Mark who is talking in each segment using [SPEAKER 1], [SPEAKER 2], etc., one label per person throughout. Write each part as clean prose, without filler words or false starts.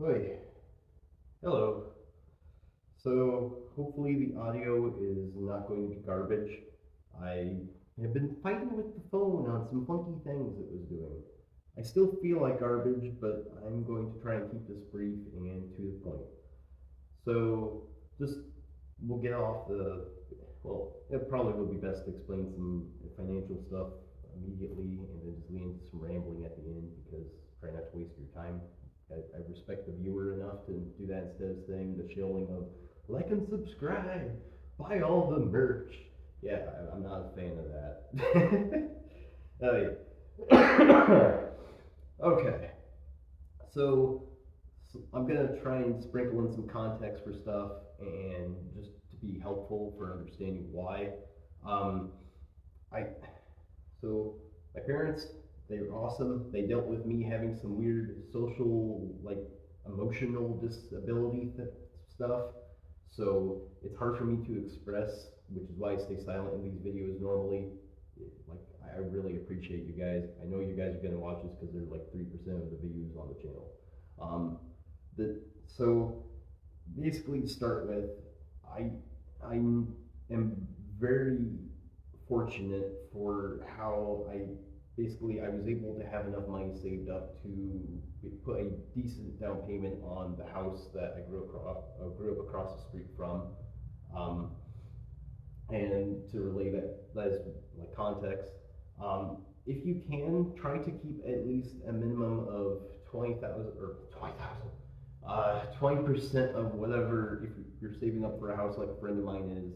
[SPEAKER 1] Oi, hello. So hopefully the audio is not going to be garbage. I have been fighting with the phone on some funky things it was doing. I still feel like garbage, but I'm going to try and keep this brief and to the point. So just we'll get off the well, it probably would be best to explain some financial stuff immediately and then just lean into some rambling at the end because try not to waste your time. I respect the viewer enough to do that instead of saying the shilling of like and subscribe, buy all the merch. Yeah, I'm not a fan of that. Okay, so, I'm gonna try and sprinkle in some context for stuff and just to be helpful for understanding why. Um, I so my parents, they were awesome. They dealt with me having some weird social, like emotional disability stuff. So it's hard for me to express, which is why I stay silent in these videos normally. Like I really appreciate you guys. I know you guys are gonna watch this because they're like 3% of the views on the channel. Um, the so basically to start with, I I am very fortunate for how I was able to have enough money saved up to put a decent down payment on the house that I grew up across the street from. Um, and to relay that as like context, if you can try to keep at least a minimum of 20,000 or 20,000 20% of whatever, if you're saving up for a house like a friend of mine is,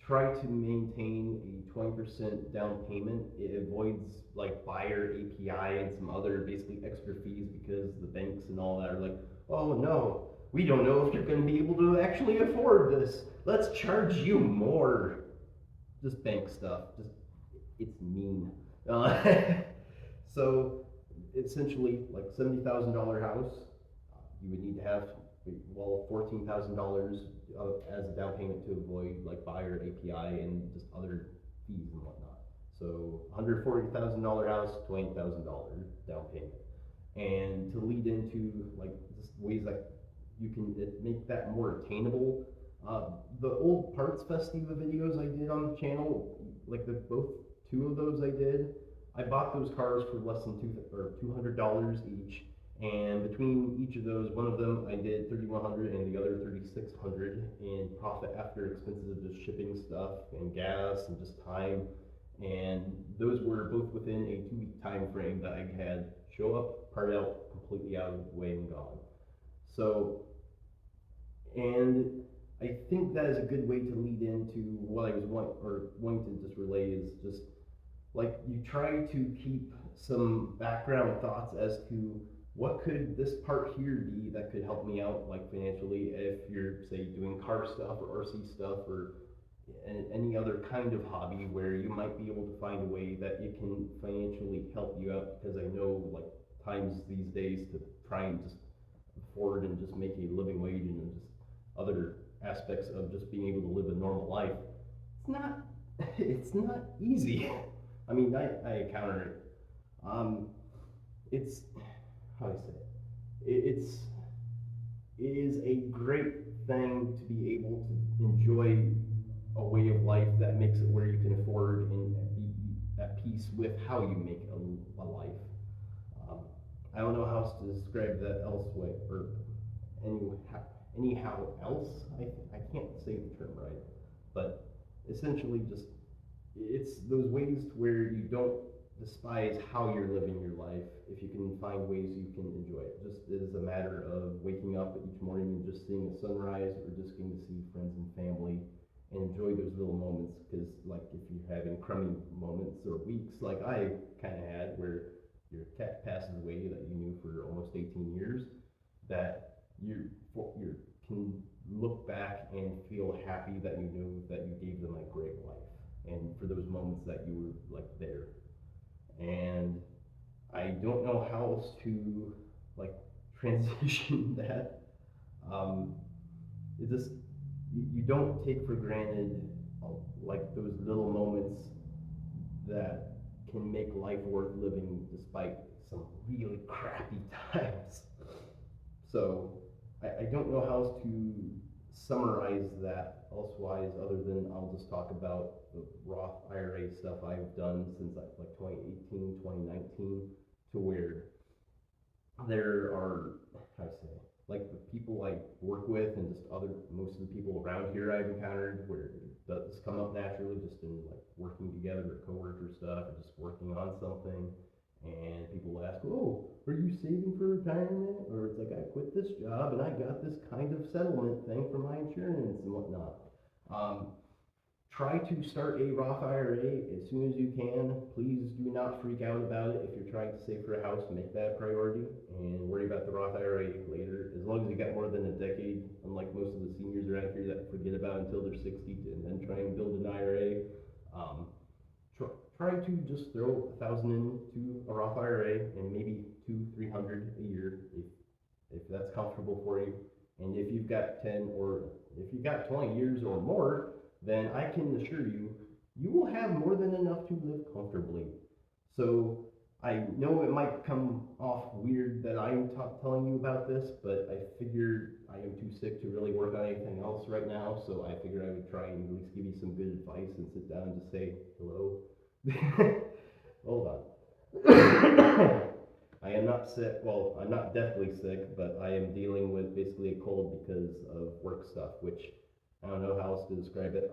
[SPEAKER 1] try to maintain a 20% down payment. It avoids like buyer API and some other basically extra fees because the banks and all that are like, oh no, we don't know if you're going to be able to actually afford this. Let's charge you more. Just bank stuff. Just it's mean. Uh, so essentially, like $70,000 house, you would need to have $14,000 as a down payment to avoid like buyer API and just other fees and whatnot. So $140,000 house, $20,000 down payment, and to lead into like just ways that you can make that more attainable. The old Parts Festiva videos I did on the channel, like the both two of those I did, I bought those cars for less than $200 each, and between each of those, one of them I did 3,100 and the other 3,600 in profit after expenses of just shipping stuff and gas and just time. And those were both within a 2 week time frame that I had show up, part out, completely out of the way and gone. So, and I think that is a good way to lead into what I was wanting to just relay is just like you try to keep some background thoughts as to what could this part here be that could help me out like financially if you're say doing car stuff or RC stuff or any other kind of hobby where you might be able to find a way that it can financially help you out because I know like times these days to try and just afford and just make a living wage and just other aspects of just being able to live a normal life, it's not it's not easy. I mean, I encounter it. It's how do I say it? It is a great thing to be able to enjoy a way of life that makes it where you can afford and be at peace with how you make a life. Um, I don't know how else to describe that elsewhere or anyhow else. I can't say the term right, but essentially just it's those ways where you don't despise how you're living your life if you can find ways you can enjoy it. Just it is a matter of waking up each morning and just seeing the sunrise or just getting to see friends and family and enjoy those little moments because like if you're having crummy moments or weeks like I kind of had where your cat passes away that you knew for almost 18 years that you can look back and feel happy that you knew that you gave them a great life and for those moments that you were like there. And I don't know how else to like transition that. It just you don't take for granted like those little moments that can make life worth living despite some really crappy times. So I don't know how to summarize that elsewise other than I'll just talk about the Roth IRA stuff I've done since like 2018, 2019, to where there are, how I say, like the people I work with and just most of the people around here I've encountered where it does come up naturally just in like working together or coworker stuff or just working on something. And people ask, oh, are you saving for retirement? Or it's like, I quit this job and I got this kind of settlement thing for my insurance and whatnot. Try to start a Roth IRA as soon as you can. Please do not freak out about it. If you're trying to save for a house, make that a priority and worry about the Roth IRA later. As long as you got more than a decade, unlike most of the seniors around here that forget about it until they're 60 and then try and build an IRA. Try to just throw $1,000 into a Roth IRA and maybe $200-300 a year if that's comfortable for you. And if you've got 10 or if you've got 20 years or more, then I can assure you, you will have more than enough to live comfortably. So I know it might come off weird that I'm telling you about this, but I figured I am too sick to really work on anything else right now, so I figured I would try and at least give you some good advice and sit down and just say hello. Hold on. I am not sick, well, I'm not deathly sick, but I am dealing with basically a cold because of work stuff, which I don't know how else to describe it.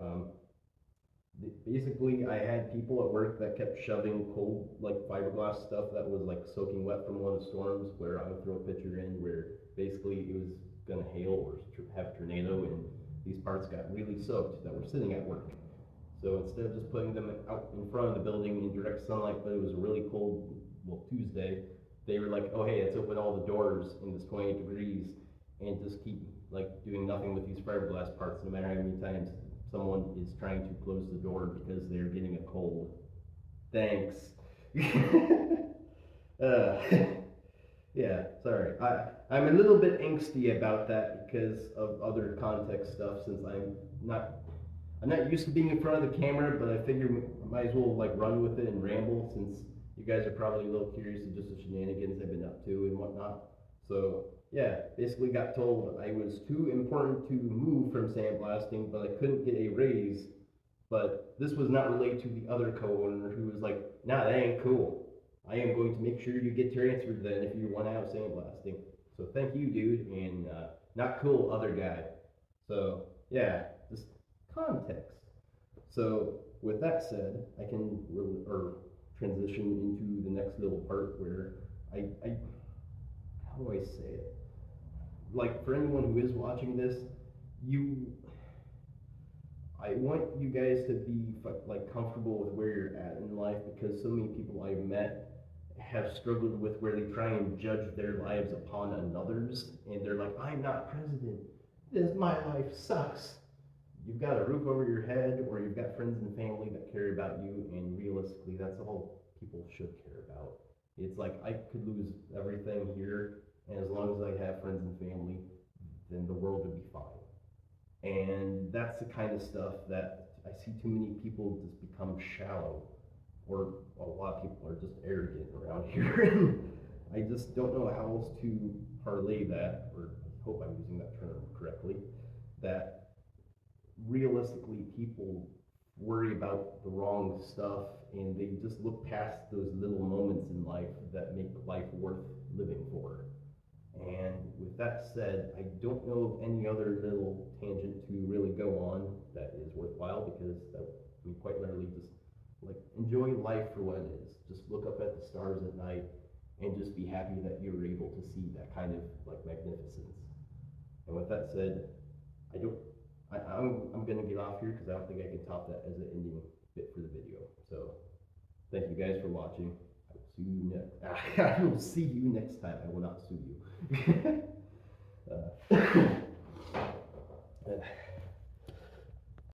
[SPEAKER 1] Basically, I had people at work that kept shoving cold, like fiberglass stuff that was like soaking wet from one of the storms, where I would throw a picture in where basically it was gonna hail or have a tornado, and these parts got really soaked that were sitting at work. So instead of just putting them out in front of the building in direct sunlight, but it was a really cold, well, Tuesday, they were like, oh hey, let's open all the doors in this 28 degrees and just keep like doing nothing with these fiberglass parts, no matter how many times someone is trying to close the door because they're getting a cold. Thanks. Yeah, sorry. I'm a little bit angsty about that because of other context stuff, since I'm not used to being in front of the camera, but I figure I might as well like run with it and ramble, since you guys are probably a little curious of just the shenanigans I've been up to and whatnot. So yeah, basically got told I was too important to move from sandblasting, but I couldn't get a raise. But this was not related to the other co-owner who was like, nah, that ain't cool. I am going to make sure you get transferred then if you want out of sandblasting. So thank you, dude, and not cool other guy. So yeah, just context. So with that said, I can transition into the next little part where I how do I say it? Like, for anyone who is watching this, I want you guys to be like comfortable with where you're at in life, because so many people I've met have struggled with where they try and judge their lives upon another's, and they're like, I'm not president. My life sucks. You've got a roof over your head, or you've got friends and family that care about you, and realistically, that's all people should care about. It's like, I could lose everything here, and as long as I have friends and family, then the world would be fine. And that's the kind of stuff that I see too many people just become shallow, or a lot of people are just arrogant around here. I just don't know how else to parlay that, or I hope I'm using that term correctly, that realistically people worry about the wrong stuff, and they just look past those little moments in life that make life worth living for. And with that said, I don't know of any other little tangent to really go on that is worthwhile, because quite literally just like enjoy life for what it is. Just look up at the stars at night and just be happy that you were able to see that kind of like magnificence. And with that said, I'm gonna get off here because I don't think I can top that as an ending bit for the video. So thank you guys for watching. I will see you next time. I will not sue you.